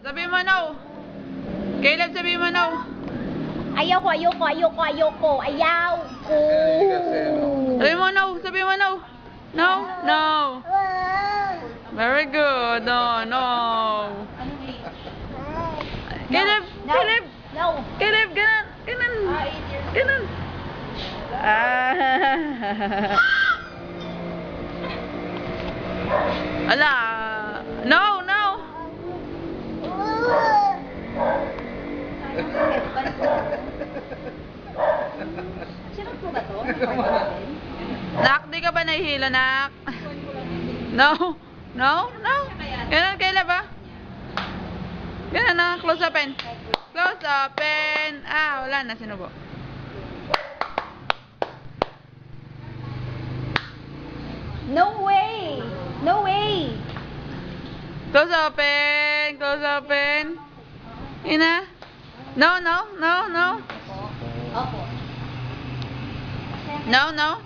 Sabi mo no. Caleb, sabi mo no. Ayoko. Ayaw ko. Sabi mo no. Sabi mo no. No. No. Very good. No. No. Caleb. Caleb. No. Caleb, ganon. Ganon. Ganon. Ala. No. No. Sino po ba to? Nak, di ka ba nahihilo, nak? No? No? No? Ganun, Caleb, ba? Ganun na, close open. Close open. Ah, wala na, sinubo. No way. No way. Close open. Close open. Yun na. No, no, no, no. Opo. No, no.